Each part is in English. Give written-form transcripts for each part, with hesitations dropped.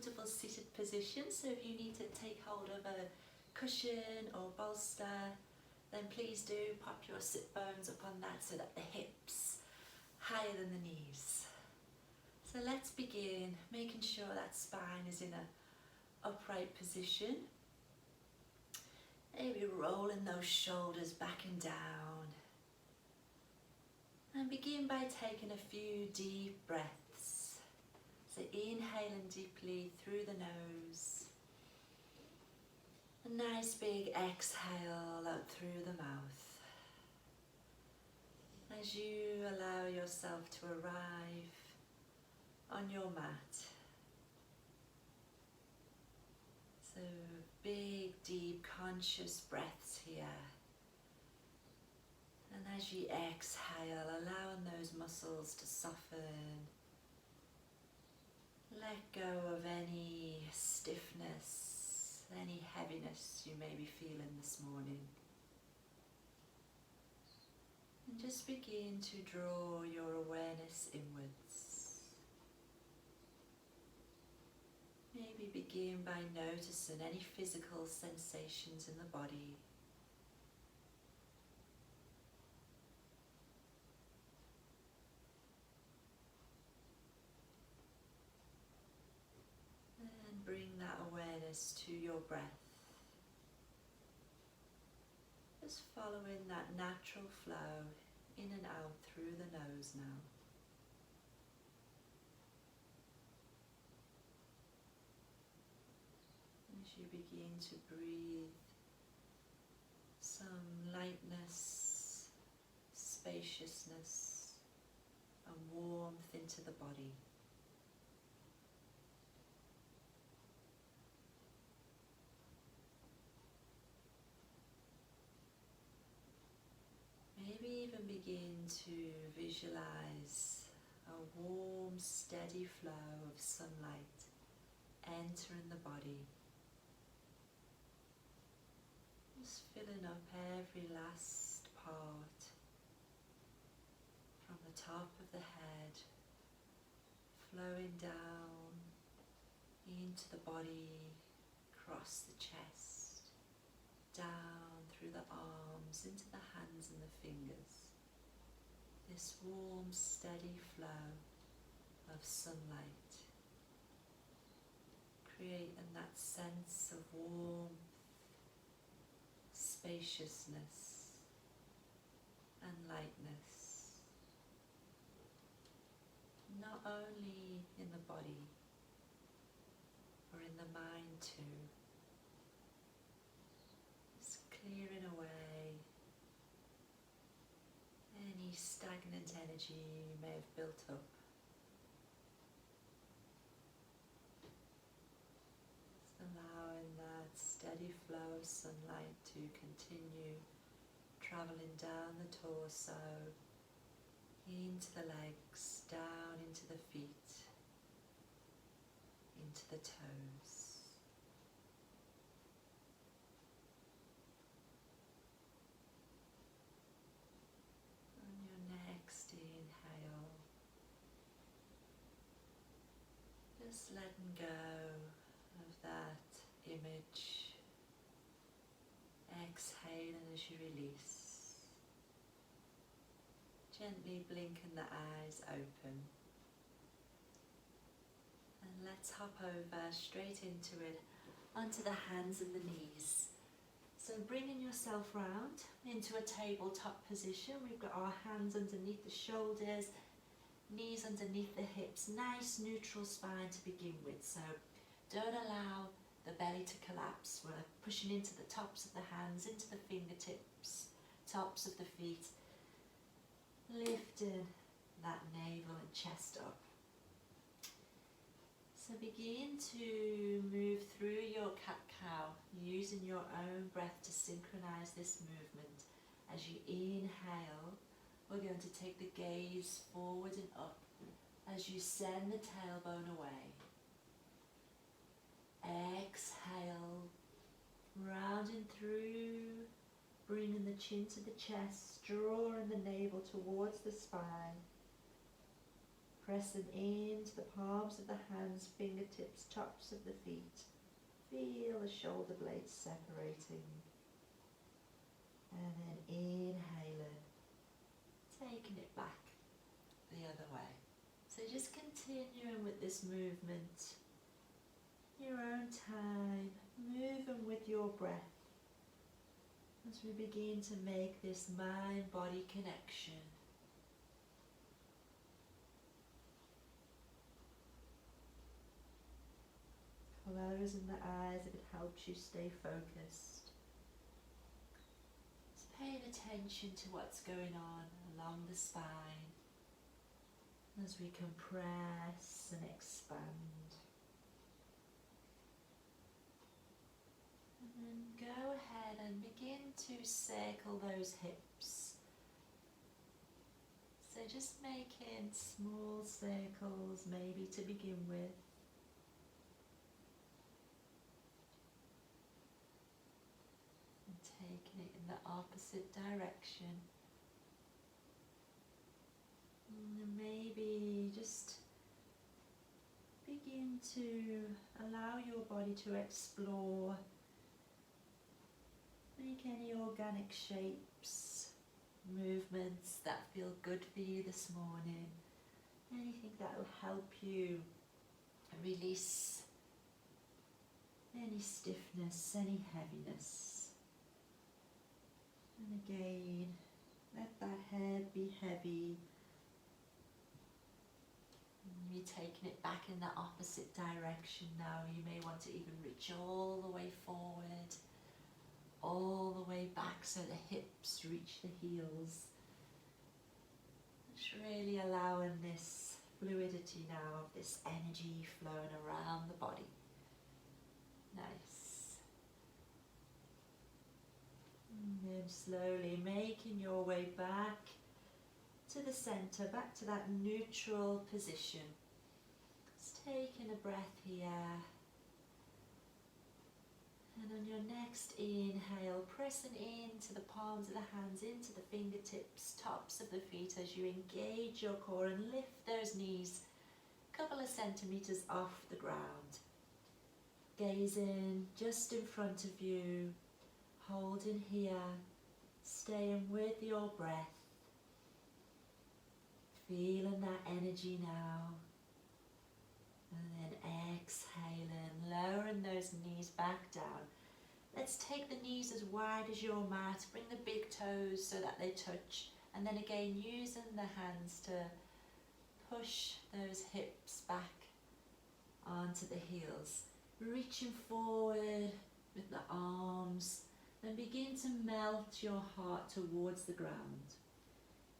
Comfortable seated position, so if you need to take hold of a cushion or bolster, then please do pop your sit bones up on that so that the hips higher than the knees. So let's begin making sure that spine is in an upright position. Maybe rolling those shoulders back and down. And begin by taking a few deep breaths. So inhaling deeply through the nose. A nice big exhale out through the mouth. As you allow yourself to arrive on your mat. So big, deep, conscious breaths here. And as you exhale, allowing those muscles to soften. Let go of any stiffness, any heaviness you may be feeling this morning. And just begin to draw your awareness inwards. Maybe begin by noticing any physical sensations in the body. And bring that awareness to your breath. Just following that natural flow in and out through the nose now. As you begin to breathe some lightness, spaciousness and warmth into the body. Maybe even begin to visualize a warm, steady flow of sunlight entering the body. Just filling up every last part, from the top of the head, flowing down into the body, across the chest, down through the arms, into the hands and the fingers. This warm, steady flow of sunlight, creating that sense of warmth, spaciousness and lightness, not only in the body, or in the mind too. Just clearing away any stagnant energy you may have built up. Allowing that steady flow of sunlight to continue travelling down the torso, into the legs, down into the feet, into the toes. On your next inhale, just letting go of that image, exhaling as you release, gently blinking the eyes open, and let's hop over straight into it, onto the hands and the knees. So bringing yourself round into a tabletop position, we've got our hands underneath the shoulders, knees underneath the hips, nice neutral spine to begin with. So don't allow the belly to collapse. We're pushing into the tops of the hands, into the fingertips, tops of the feet, lifting that navel and chest up. So begin to move through your cat-cow, using your own breath to synchronize this movement. As you inhale, we're going to take the gaze forward and up as you send the tailbone away. Exhale, rounding through, bringing the chin to the chest, drawing the navel towards the spine. pressing into the palms of the hands, fingertips, tops of the feet. Feel the shoulder blades separating. And then inhaling, taking it back the other way. So just continuing with this movement, your own time, moving with your breath as we begin to make this mind-body connection. Closing the eyes if it helps you stay focused. Just paying attention to what's going on along the spine as we compress and expand. And then go ahead and begin to circle those hips. So just making small circles maybe to begin with. And taking it in the opposite direction. And maybe just begin to allow your body to explore. Make any organic shapes, movements that feel good for you this morning. Anything that will help you release any stiffness, any heaviness. And again, let that head be heavy. You're taking it back in the opposite direction now. You may want to even reach all the way forward, all the way back so the hips reach the heels. Just really allowing this fluidity now of this energy flowing around the body. Nice. And then slowly making your way back to the center, back to that neutral position. Just taking a breath here. And on your next inhale, pressing into the palms of the hands, into the fingertips, tops of the feet as you engage your core and lift those knees a couple of centimeters off the ground. Gazing just in front of you, holding here, staying with your breath. Feeling that energy now. And then exhaling, lowering those knees back down. Let's take the knees as wide as your mat. Bring the big toes so that they touch. And then again, using the hands to push those hips back onto the heels. Reaching forward with the arms. Then begin to melt your heart towards the ground.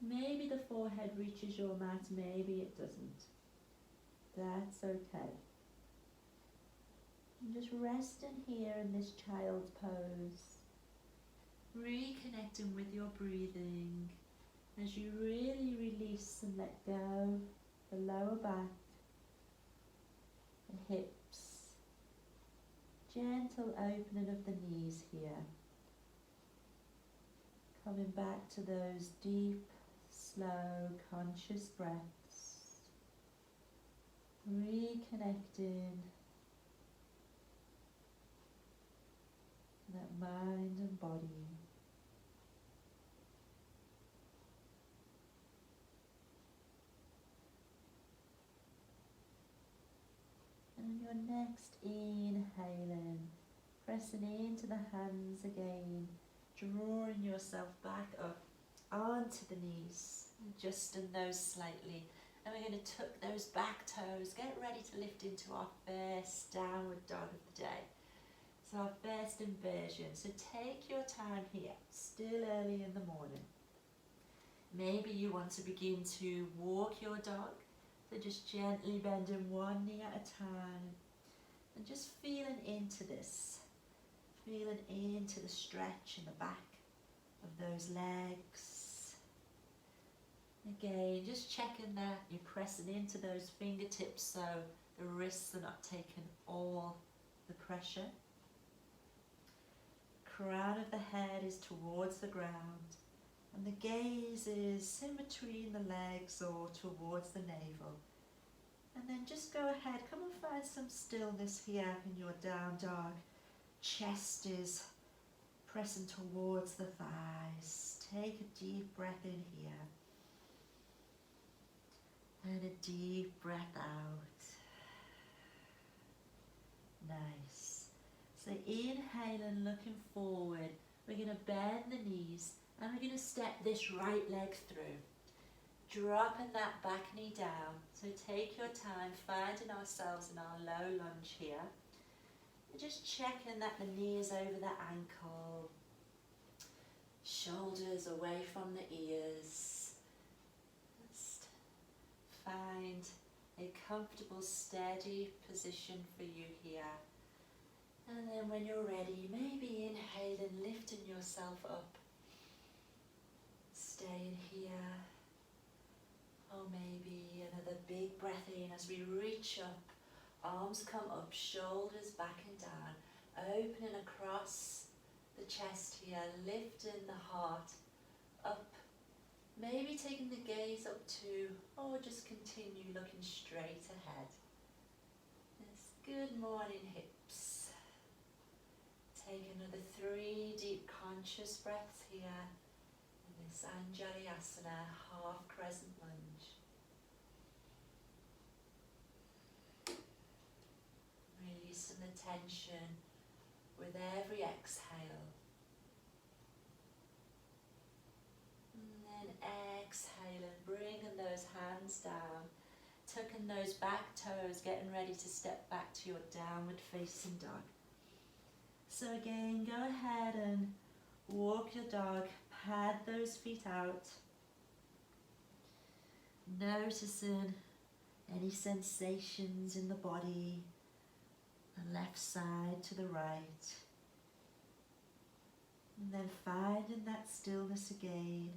Maybe the forehead reaches your mat, maybe it doesn't. That's okay. And just resting here in this child's pose. Reconnecting with your breathing as you really release and let go the lower back, the hips. Gentle opening of the knees here. Coming back to those deep, slow, conscious breaths. Reconnecting that mind and body. And on your next inhaling, pressing into the hands again, drawing yourself back up onto the knees, adjusting those slightly. And we're going to tuck those back toes, get ready to lift into our first downward dog of the day. So our first inversion. So take your time here, still early in the morning. Maybe you want to begin to walk your dog. So just gently bending one knee at a time. And just feeling into this. Feeling into the stretch in the back of those legs. Again, just checking that you're pressing into those fingertips so the wrists are not taking all the pressure. Crown of the head is towards the ground and the gaze is in between the legs or towards the navel. And then just go ahead, come and find some stillness here in your down dog. Chest is pressing towards the thighs. Take a deep breath in here. And a deep breath out. Nice. So inhale and looking forward. We're going to bend the knees and we're going to step this right leg through. Dropping that back knee down. So take your time finding ourselves in our low lunge here. And just checking that the knee is over the ankle. Shoulders away from the ears. Just find a comfortable, steady position for you here. And then when you're ready, maybe inhaling, lifting yourself up. Staying here. Or maybe another big breath in as we reach up. Arms come up, shoulders back and down. Opening across the chest here, lifting the heart up. Maybe taking the gaze up too, or just continue looking straight ahead. Yes, good morning hips. Take another 3 deep conscious breaths here in this Anjalayasana half crescent lunge. Releasing the tension with every exhale. And then exhaling, bringing those hands down, tucking those back toes, getting ready to step back to your downward facing dog. So again, go ahead and walk your dog, pad those feet out, noticing any sensations in the body, the left side to the right, and then finding that stillness again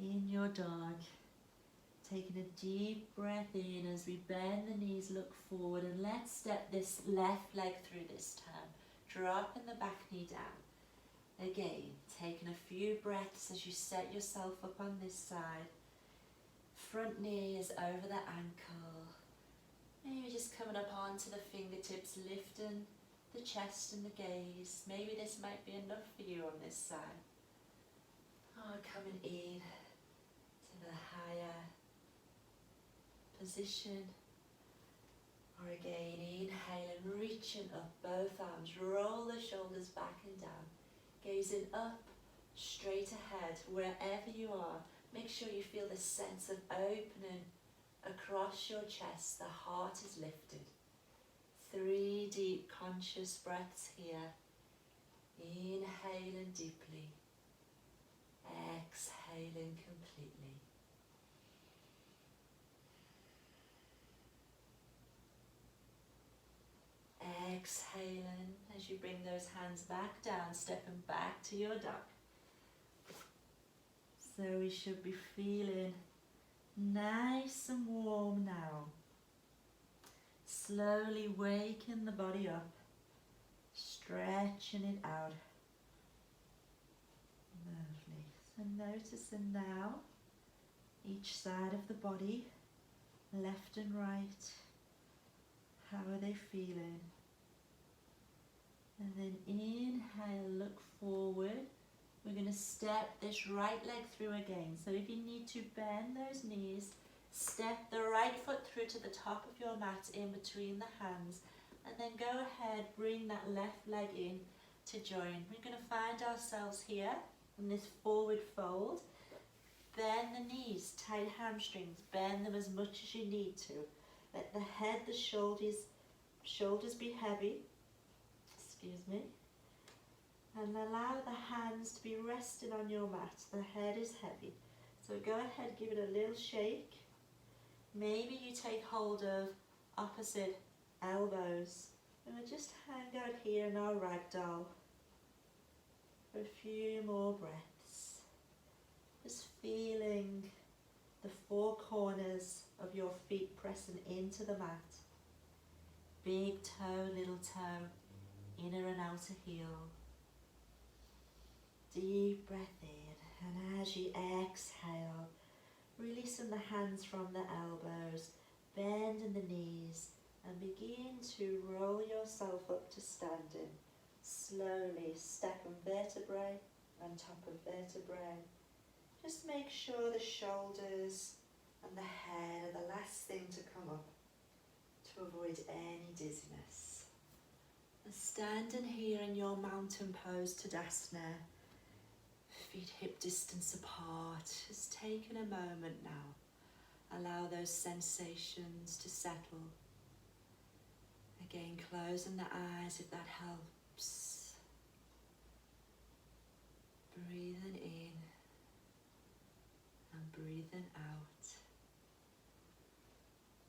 in your dog, taking a deep breath in as we bend the knees, look forward, and let's step this left leg through this time. Dropping the back knee down. Again, taking a few breaths as you set yourself up on this side. Front knee is over the ankle. Maybe just coming up onto the fingertips, lifting the chest and the gaze. Maybe this might be enough for you on this side. Oh, coming in to the higher position. Or again, inhaling, reaching up both arms, roll the shoulders back and down, gazing up, straight ahead, wherever you are. Make sure you feel the sense of opening across your chest, the heart is lifted. 3 deep conscious breaths here, inhaling deeply, exhaling completely. Exhaling as you bring those hands back down, stepping back to your dog. So we should be feeling nice and warm now. Slowly waking the body up, stretching it out. Lovely. So noticing now each side of the body, left and right. How are they feeling? And then inhale, look forward. We're going to step this right leg through again. So if you need to bend those knees, step the right foot through to the top of your mat in between the hands. And then go ahead, bring that left leg in to join. We're going to find ourselves here in this forward fold. Bend the knees, tight hamstrings, bend them as much as you need to. Let the head, the shoulders be heavy, and allow the hands to be resting on your mat. The head is heavy. So go ahead, give it a little shake. Maybe you take hold of opposite elbows. And we'll just hang out here in our ragdoll for a few more breaths. Just feeling the 4 corners of your feet pressing into the mat. Big toe, little toe, inner and outer heel. Deep breath in, and as you exhale, releasing the hands from the elbows, Bend in the knees and begin to roll yourself up to standing. Slowly step on vertebrae on top of vertebrae. Just make sure the shoulders and the head are the last thing to come up to avoid any dizziness. And standing here in your mountain pose Tadasana, feet hip distance apart, just taking a moment now. Allow those sensations to settle. Again, closing the eyes if that helps. Breathing in and breathing out.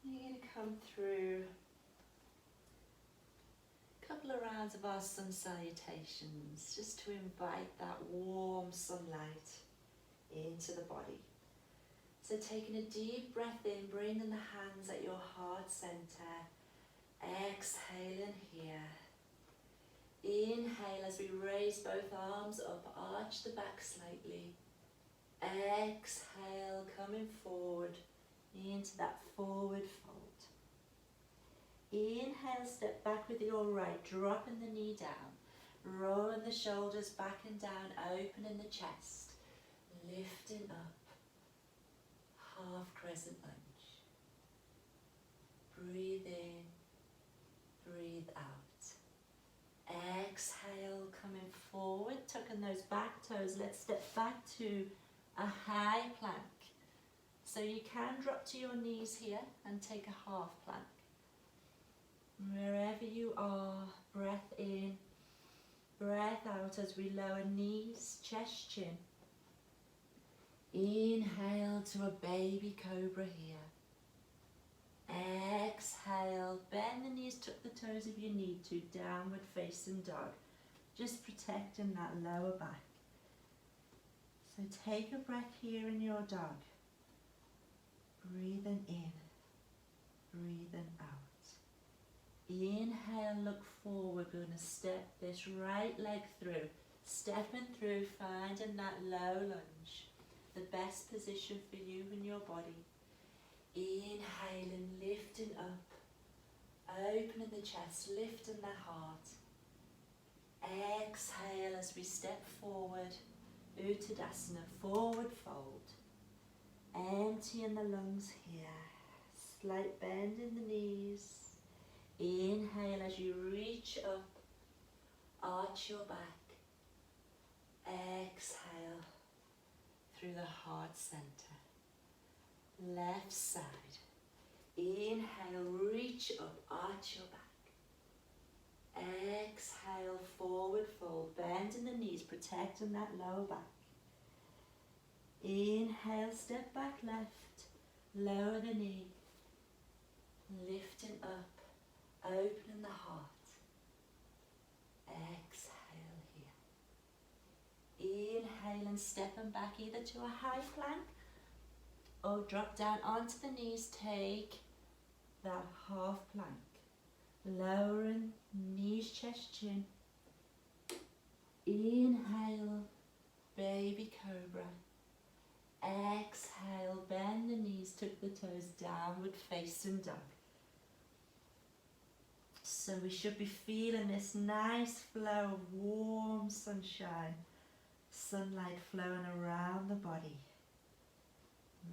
You're going to come through a couple of rounds of our sun salutations, just to invite that warm sunlight into the body. So taking a deep breath in, bringing the hands at your heart center. Exhaling here. Inhale as we raise both arms up, arch the back slightly. Exhale, coming forward into that forward fold. Inhale, step back with your right, dropping the knee down, rolling the shoulders back and down, opening the chest, lifting up, half crescent lunge. Breathe in, breathe out. Exhale, coming forward, tucking those back toes. Let's step back to a high plank. So you can drop to your knees here and take a half plank. Wherever you are, breath in, breath out as we lower knees, chest, chin. Inhale to a baby cobra here. Exhale, bend the knees, tuck the toes if you need to, downward facing dog. Just protecting that lower back. So take a breath here in your dog. Breathing in, breathing out. Inhale, look forward, we're going to step this right leg through. Stepping through, finding that low lunge. The best position for you and your body. Inhaling, lifting up, opening the chest, lifting the heart. Exhale as we step forward, Uttadasana, forward fold. Emptying the lungs here, slight bend in the knees. Inhale as you reach up, arch your back. Exhale through the heart center. Left side. Inhale, reach up, arch your back. Exhale, forward fold, bending the knees, protecting that lower back. Inhale, step back left, lower the knee, lifting up, opening the heart. Exhale here. Inhale and stepping back either to a high plank or drop down onto the knees, take that half plank. Lowering knees, chest, chin. Inhale, baby cobra. Exhale, bend the knees, tuck the toes, downward facing dog. So we should be feeling this nice flow of warm sunshine, sunlight flowing around the body.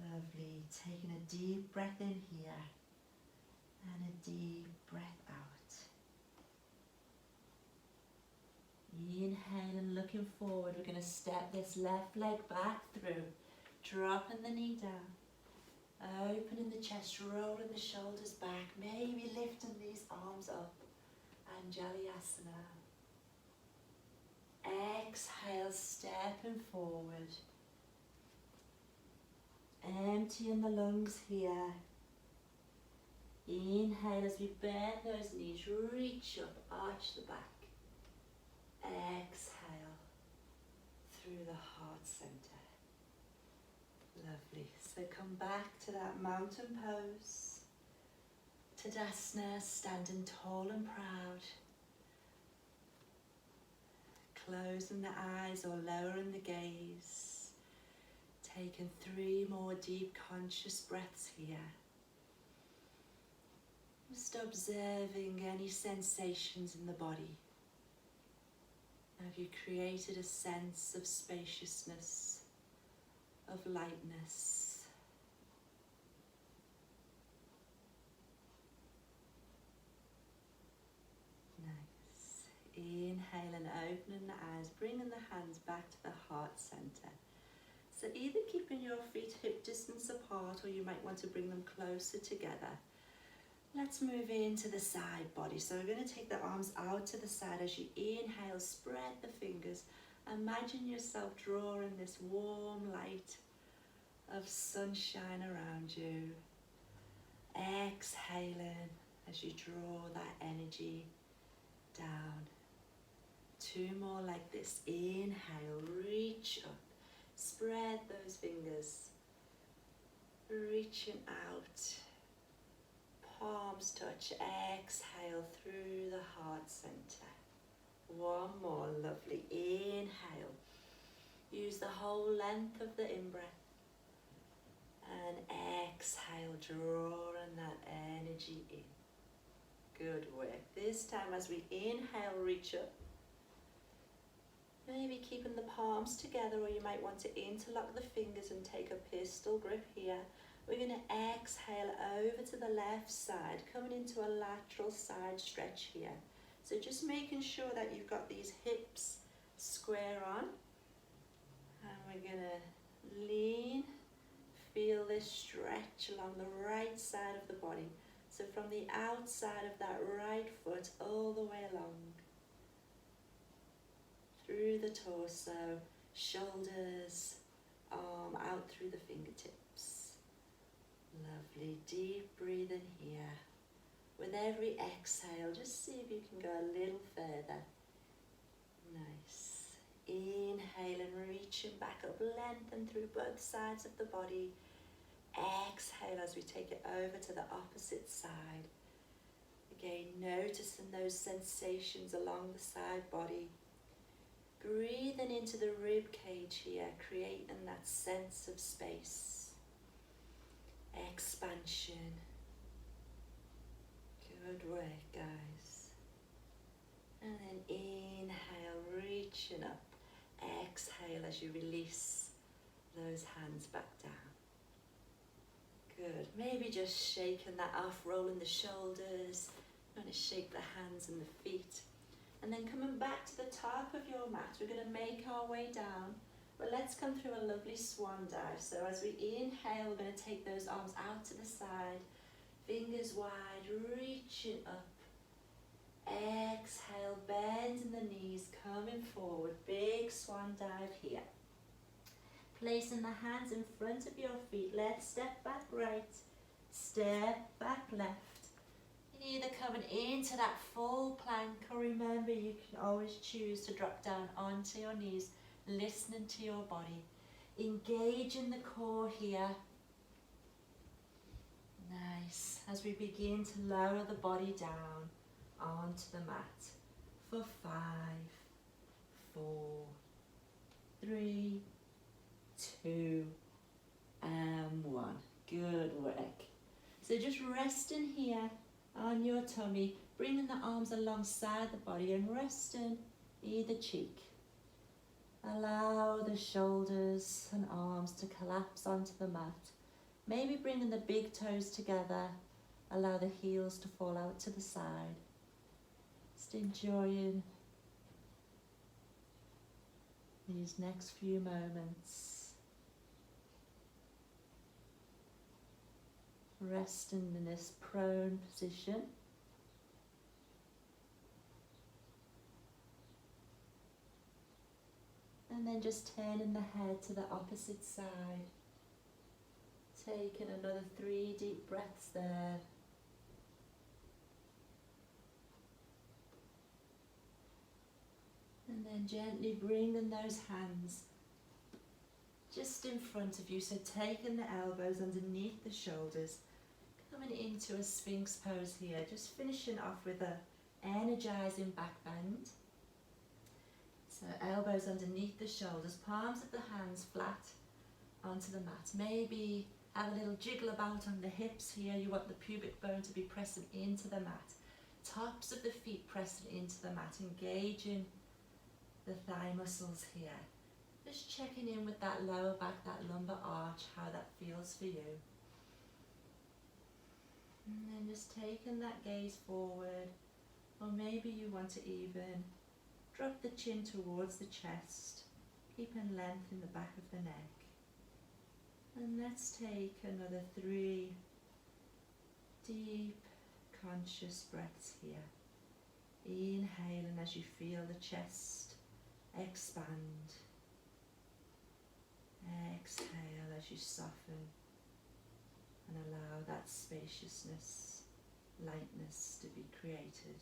Lovely. Taking a deep breath in here and a deep breath out. Inhale and looking forward, we're going to step this left leg back through, dropping the knee down, opening the chest, rolling the shoulders back, maybe lifting these arms up, Anjalayasana. Exhale, stepping forward, emptying the lungs here. Inhale as we bend those knees, reach up, arch the back. Exhale through the heart center. Lovely. So come back to that mountain pose. Tadasana, standing tall and proud. Closing the eyes or lowering the gaze. Taking 3 more deep conscious breaths here. Just observing any sensations in the body. Have you created a sense of spaciousness, of lightness? Nice. Inhale and opening the eyes, bringing the hands back to the heart center. So either keeping your feet hip distance apart, or you might want to bring them closer together. Let's move into the side body. So we're going to take the arms out to the side. As you inhale, spread the fingers. Imagine yourself drawing this warm light of sunshine around you. Exhaling as you draw that energy down. 2 more like this. Inhale, reach up. Spread those fingers. Reaching out. Palms touch, exhale through the heart center. 1 more, lovely. Inhale. Use the whole length of the in-breath. And exhale, drawing that energy in. Good work. This time as we inhale, reach up. Maybe keeping the palms together, or you might want to interlock the fingers and take a pistol grip here. We're going to exhale over to the left side, coming into a lateral side stretch here. So just making sure that you've got these hips square on. And we're going to lean, feel this stretch along the right side of the body. So from the outside of that right foot all the way along. Through the torso, shoulders, arm out through the fingertips. Lovely, deep breathing here. With every exhale, just see if you can go a little further. Nice. Inhaling, reaching back up, lengthen through both sides of the body. Exhale as we take it over to the opposite side. Again, noticing those sensations along the side body. Breathing into the rib cage here, creating that sense of space. Expansion. Good work, guys. And then inhale, reaching up. Exhale as you release those hands back down. Good. Maybe just shaking that off, rolling the shoulders. I'm going to shake the hands and the feet. And then coming back to the top of your mat, we're going to make our way down. But let's come through a lovely swan dive. So as we inhale, we're going to take those arms out to the side. Fingers wide, reaching up. Exhale, bending the knees, coming forward. Big swan dive here. Placing the hands in front of your feet. Let's step back right, step back left. Either coming into that full plank, or remember you can always choose to drop down onto your knees, listening to your body. Engaging the core here. Nice. As we begin to lower the body down onto the mat for 5, 4, 3, 2, and 1. Good work. So just resting here on your tummy, bringing the arms alongside the body and resting either cheek. Allow the shoulders and arms to collapse onto the mat. Maybe bringing the big toes together. Allow the heels to fall out to the side. Just enjoying these next few moments. Resting in this prone position. And then just turning the head to the opposite side. Taking another 3 deep breaths there. And then gently bringing those hands just in front of you. So taking the elbows underneath the shoulders. Coming into a Sphinx pose here. Just finishing off with a energizing back bend. So elbows underneath the shoulders, palms of the hands flat onto the mat. Maybe Have a little jiggle about on the hips here. You want the pubic bone to be pressing into the mat. Tops of the feet pressing into the mat, engaging the thigh muscles here. Just checking in with that lower back, that lumbar arch, how that feels for you. And then just taking that gaze forward, or maybe you want to even drop the chin towards the chest, keeping length in the back of the neck. And let's take another 3 deep, conscious breaths here. Inhaling as you feel the chest expand. Exhale as you soften and allow that spaciousness, lightness to be created.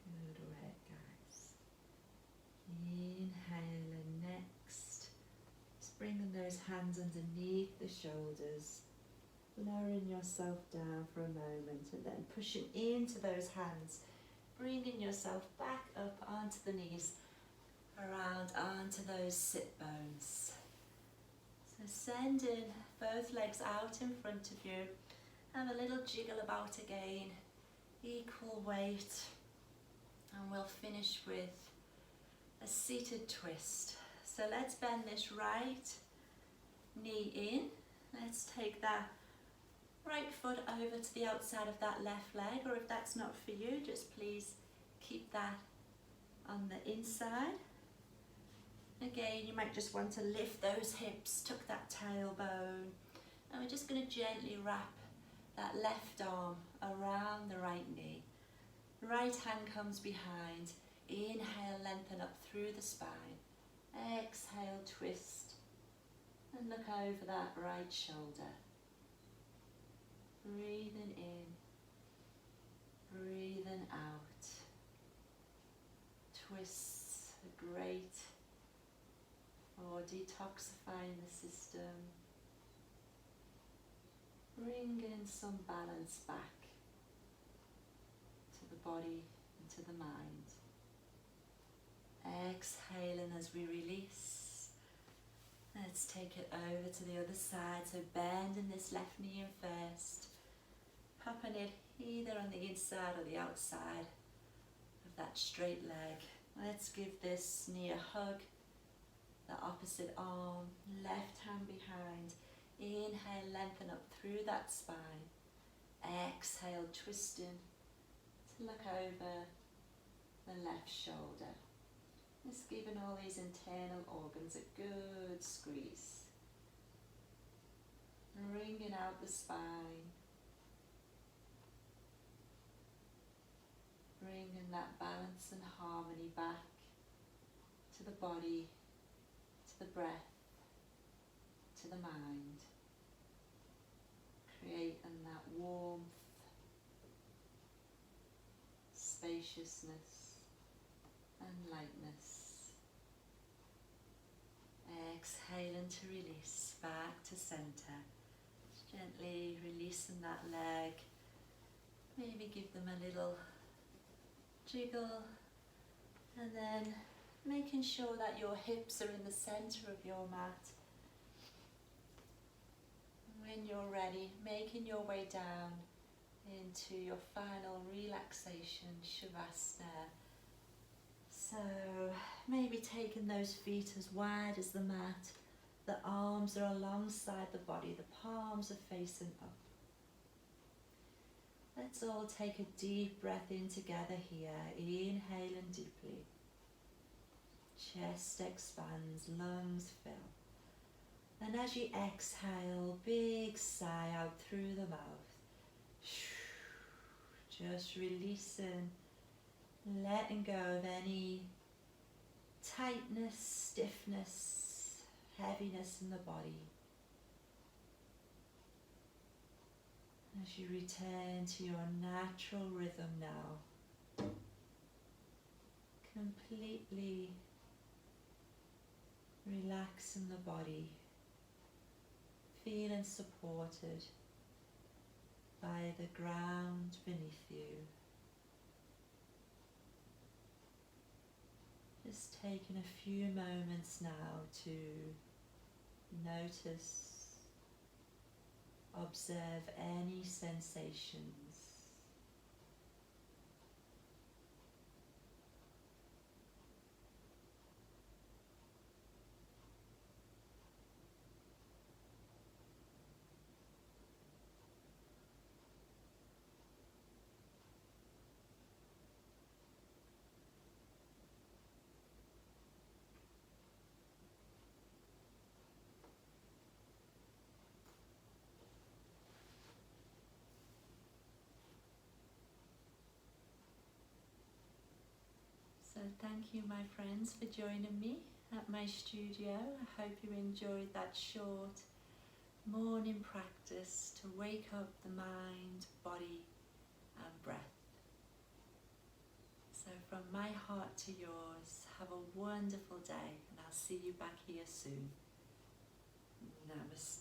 Good work, guys. Inhaling next. Just bringing those hands underneath the shoulders. Lowering yourself down for a moment and then pushing into those hands, bringing yourself back up onto the knees, around onto those sit bones. So sending both legs out in front of you, have a little jiggle about again, equal weight, and we'll finish with a seated twist. So let's bend this right knee in. Let's take that right foot over to the outside of that left leg, or if that's not for you, just please keep that on the inside. Again, you might just want to lift those hips, tuck that tailbone, and we're just going to gently wrap that left arm around the right knee. Right hand comes behind. Inhale, lengthen up through the spine. Exhale, twist, and look over that right shoulder. Breathing in, breathing out. Twists are great for detoxifying the system, bringing some balance back to the body and to the mind. Exhaling as we release. Let's take it over to the other side, so bending this left knee in first. Popping it either on the inside or the outside of that straight leg. Let's give this knee a hug. The opposite arm, left hand behind. Inhale, lengthen up through that spine. Exhale, twisting to look over the left shoulder. Just giving all these internal organs a good squeeze. Wringing out the spine. Bringing that balance and harmony back to the body, to the breath, to the mind. Creating that warmth, spaciousness and lightness. Exhaling to release back to center. Gently releasing that leg. Maybe give them a little jiggle, and then making sure that your hips are in the center of your mat. When you're ready, making your way down into your final relaxation, Shavasana. So maybe taking those feet as wide as the mat, the arms are alongside the body, the palms are facing up. Let's all take a deep breath in together here, inhaling deeply. Chest expands, lungs fill. And as you exhale, big sigh out through the mouth. Just releasing, letting go of any tightness, stiffness, heaviness in the body. As you return to your natural rhythm now, completely relaxing the body, feeling supported by the ground beneath you. Just taking a few moments now to notice, observe any sensations. So thank you, my friends, for joining me at my studio. I hope you enjoyed that short morning practice to wake up the mind, body and breath. So from my heart to yours, have a wonderful day, and I'll see you back here soon. Namaste.